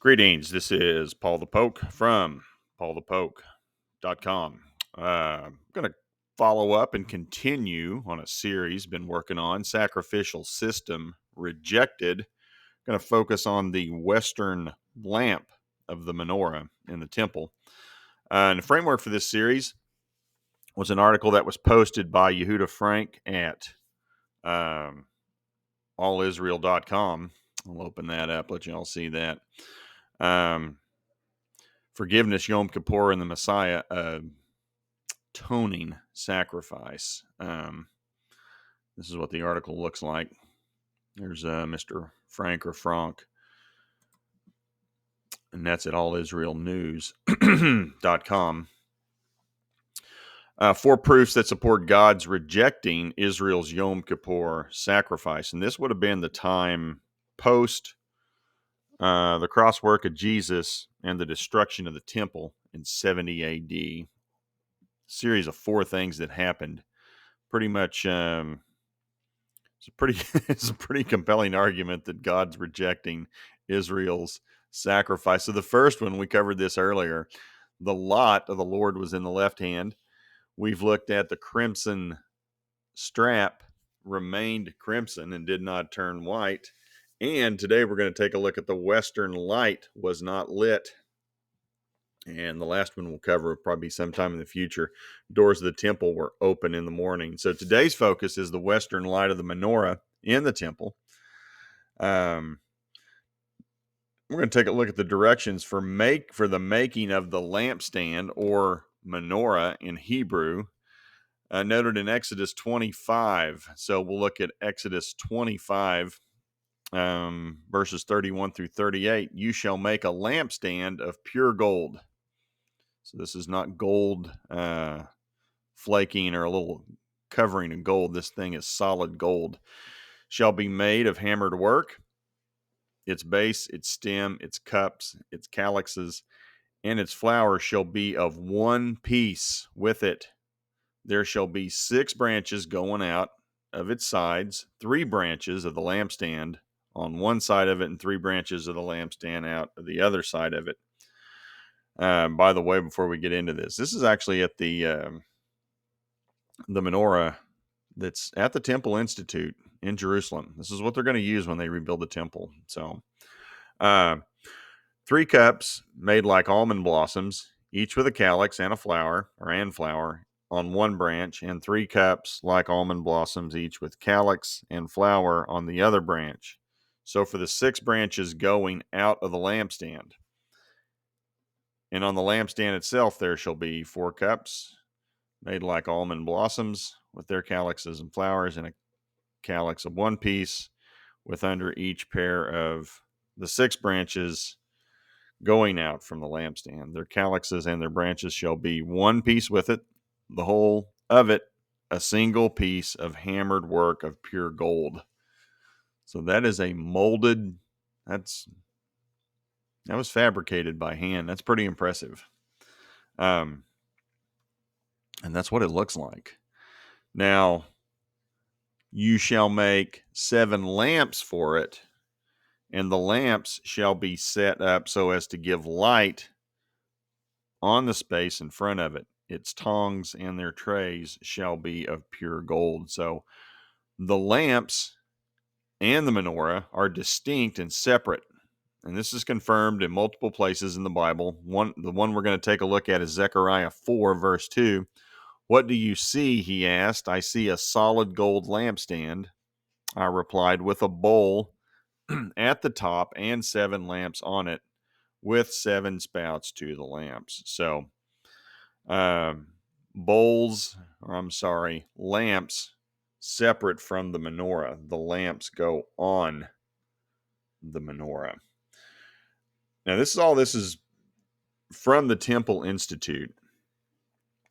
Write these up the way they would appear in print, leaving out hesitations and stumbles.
Greetings. This is Paul the Poke from PaulthePoke.com. I'm going to follow up and continue on a series been working on Sacrificial System Rejected. Going to focus on the Western lamp of the Menorah in the temple. And the framework for this series was an article that was posted by Yehuda Frank at allisrael.com. I'll open that up, let you all see that. Forgiveness, Yom Kippur, and the Messiah, atoning sacrifice. This is what the article looks like. There's Mr. Frank or Frank, and that's at allisraelnews.com. 4 proofs that support God's rejecting Israel's Yom Kippur sacrifice. And this would have been the time post the cross work of Jesus and the destruction of the temple in 70 AD. Series of 4 things that happened. Pretty much, it's a pretty compelling argument that God's rejecting Israel's sacrifice. So the first one, we covered this earlier. The lot of the Lord was in the left hand. We've looked at the crimson strap remained crimson and did not turn white. And today we're going to take a look at the western light was not lit. And the last one we'll cover probably sometime in the future. Doors of the temple were open in the morning. So today's focus is the western light of the menorah in the temple. We're going to take a look at the directions for the making of the lampstand, or menorah in Hebrew, noted in Exodus 25. So we'll look at Exodus 25, verses 31 through 38. You shall make a lampstand of pure gold. So this is not gold flaking or a little covering of gold. This thing is solid gold. Shall be made of hammered work. Its base, its stem, its cups, its calyxes, and its flower shall be of one piece with it. There shall be 6 branches going out of its sides, 3 branches of the lampstand on one side of it, and 3 branches of the lampstand out of the other side of it. By the way, before we get into this is actually at the menorah that's at the Temple Institute in Jerusalem. This is what they're going to use when they rebuild the temple. So, 3 cups made like almond blossoms, each with a calyx and a flower, on one branch, and 3 cups like almond blossoms, each with calyx and flower on the other branch. So for the 6 branches going out of the lampstand. And on the lampstand itself, there shall be 4 cups made like almond blossoms with their calyxes and flowers, and a calyx of one piece with under each pair of the 6 branches going out from the lampstand. Their calyxes and their branches shall be one piece with it, the whole of it, a single piece of hammered work of pure gold. So that is a molded, that was fabricated by hand. That's pretty impressive. And that's what it looks like. Now, you shall make 7 lamps for it, and the lamps shall be set up so as to give light on the space in front of it. Its tongs and their trays shall be of pure gold. So the lamps and the menorah are distinct and separate. And this is confirmed in multiple places in the Bible. The one we're going to take a look at is Zechariah 4, verse 2. What do you see? He asked. I see a solid gold lampstand. I replied, with a bowl at the top and 7 lamps on it, with 7 spouts to the lamps. So, lamps separate from the menorah. The lamps go on the menorah. Now, this is from the Temple Institute.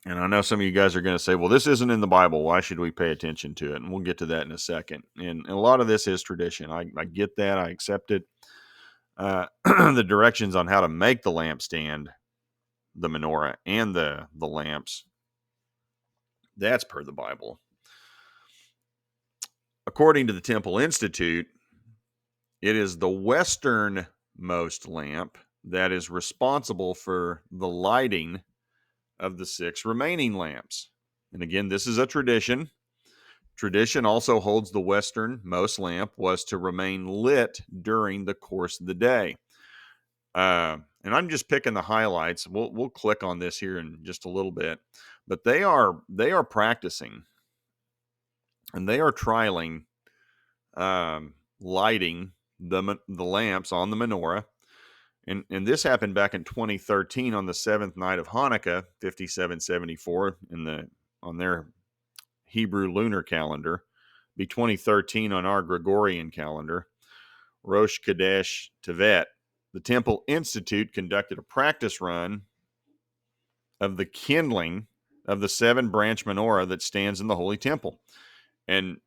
And I know some of you guys are going to say, well, this isn't in the Bible. Why should we pay attention to it? And we'll get to that in a second. And a lot of this is tradition. I get that. I accept it. The directions on how to make the lampstand, the menorah, and the lamps, that's per the Bible. According to the Temple Institute, it is the western most lamp that is responsible for the lighting of the 6 remaining lamps. And again, this is a tradition. Tradition also holds the westernmost lamp was to remain lit during the course of the day. And I'm just picking the highlights. We'll click on this here in just a little bit, but they are practicing and they are trialing lighting the lamps on the menorah. And this happened back in 2013 on the 7th night of Hanukkah, 5774 on their Hebrew lunar calendar. Be 2013 on our Gregorian calendar. Rosh Chodesh Tevet. The Temple Institute conducted a practice run of the kindling of the 7-branch menorah that stands in the Holy Temple. And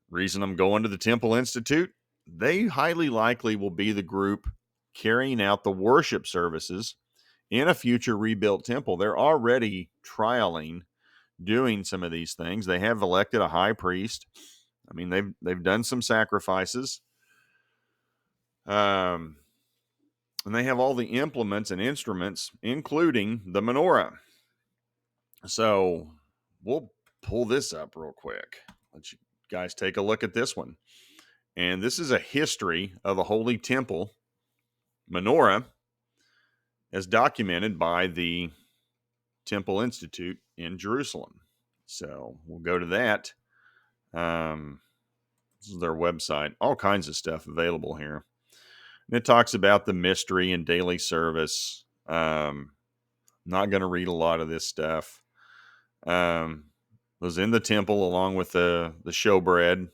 reason I'm going to the Temple Institute, they highly likely will be the group carrying out the worship services in a future rebuilt temple. They're already trialing doing some of these things. They have elected a high priest. I mean, they've done some sacrifices. And they have all the implements and instruments, including the menorah. So we'll pull this up real quick. Let you guys take a look at this one. And this is a history of the Holy Temple menorah as documented by the Temple Institute in Jerusalem. So we'll go to that. This is their website. All kinds of stuff available here. And it talks about the mystery and daily service. Not going to read a lot of this stuff. Was in the temple along with the showbread,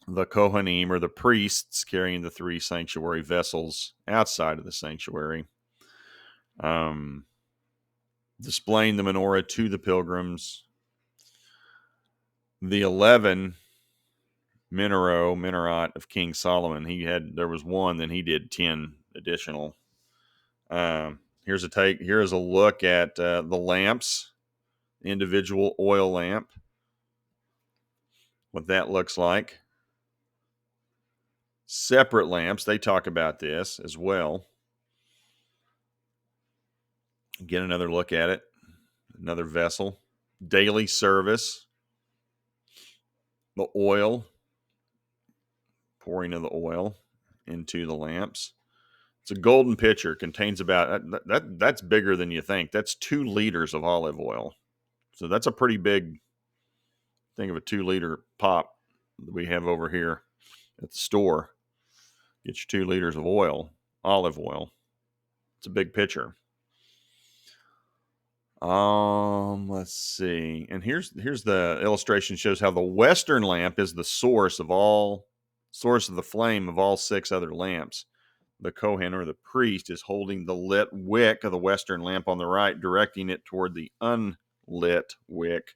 the Kohanim, or the priests carrying the 3 sanctuary vessels outside of the sanctuary, displaying the menorah to the pilgrims. The 11 Menorah of King Solomon. There was one, then he did 10 additional. Here is a look at the lamps, individual oil lamp, what that looks like. Separate lamps, they talk about this as well. Get another look at it. Another vessel. Daily service. The oil. Pouring of the oil into the lamps. It's a golden pitcher. Contains about, that's bigger than you think. That's 2 liters of olive oil. So that's a pretty big, think of a 2-liter pop that we have over here at the store. Get your 2 liters of oil, olive oil. It's a big pitcher. Let's see. And here's the illustration, shows how the western lamp is the source of the flame of all 6 other lamps. The Kohen, or the priest, is holding the lit wick of the western lamp on the right, directing it toward the unlit wick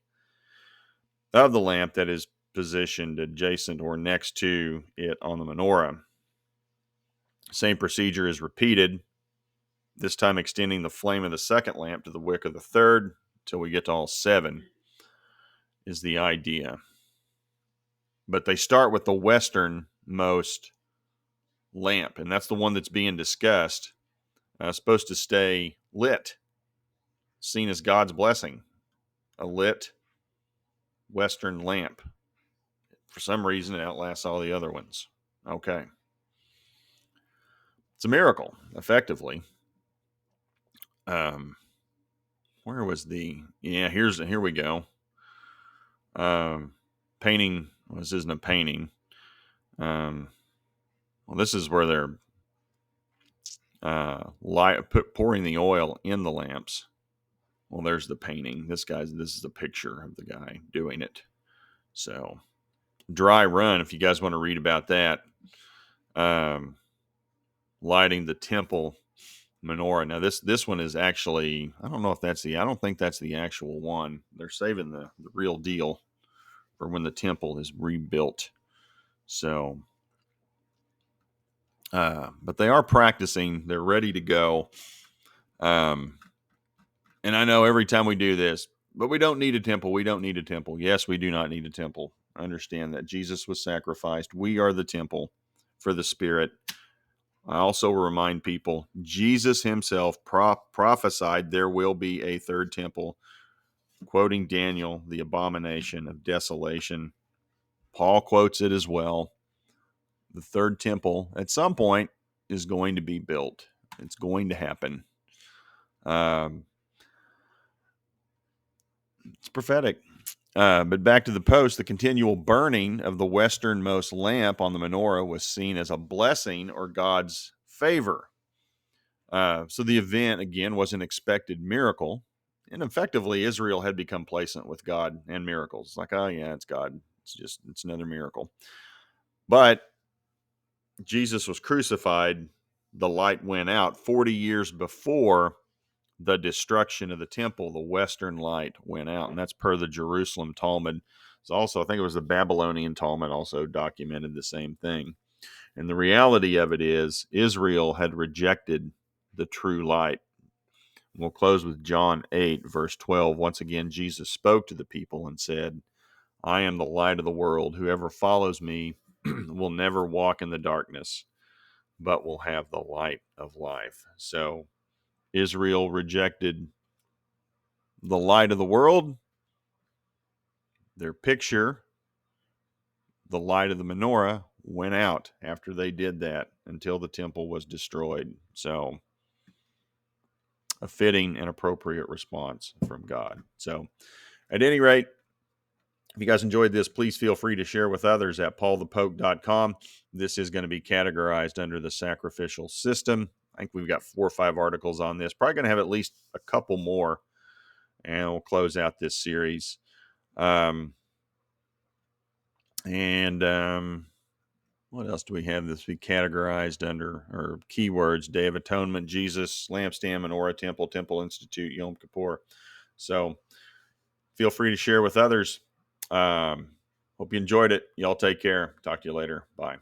of the lamp that is positioned adjacent or next to it on the menorah. Same procedure is repeated, this time extending the flame of the second lamp to the wick of the third until we get to all 7 is the idea. But they start with the westernmost lamp, and that's the one that's being discussed. Supposed to stay lit, seen as God's blessing. A lit western lamp. For some reason, it outlasts all the other ones. Okay. It's a miracle, effectively. Where was here we go. Painting. Well, this isn't a painting. Well, this is where they're pouring the oil in the lamps. Well, there's the painting. This is a picture of the guy doing it. So, dry run, if you guys want to read about that. Lighting the temple menorah. Now, this one is actually, I don't think that's the actual one. They're saving the real deal for when the temple is rebuilt. So, but they are practicing. They're ready to go. And I know every time we do this, but we don't need a temple. We don't need a temple. Yes, we do not need a temple. Understand that Jesus was sacrificed. We are the temple for the Spirit. I also remind people, Jesus himself prophesied there will be a third temple, quoting Daniel, the abomination of desolation. Paul quotes it as well. The third temple at some point is going to be built. It's going to happen. It's prophetic. But back to the post, the continual burning of the westernmost lamp on the menorah was seen as a blessing or God's favor. So the event, again, was an expected miracle. And effectively, Israel had become placent with God and miracles. It's like, oh, yeah, it's God. It's another miracle. But Jesus was crucified. The light went out 40 years before the destruction of the temple. The western light went out. And that's per the Jerusalem Talmud. It's also, I think it was the Babylonian Talmud also documented the same thing. And the reality of it is Israel had rejected the true light. We'll close with John 8, verse 12. Once again, Jesus spoke to the people and said, I am the light of the world. Whoever follows me will never walk in the darkness, but will have the light of life. So Israel rejected the light of the world. Their picture, the light of the menorah, went out after they did that until the temple was destroyed. So a fitting and appropriate response from God. So at any rate, if you guys enjoyed this, please feel free to share with others at PaulthePoke.com. This is going to be categorized under the sacrificial system. I think we've got 4 or 5 articles on this. Probably going to have at least a couple more, and we'll close out this series. What else do we have this be categorized under? Or keywords: Day of Atonement, Jesus, lampstand, menorah, temple institute, Yom Kippur. So feel free to share with others. Hope you enjoyed it. Y'all take care. Talk to you later. Bye.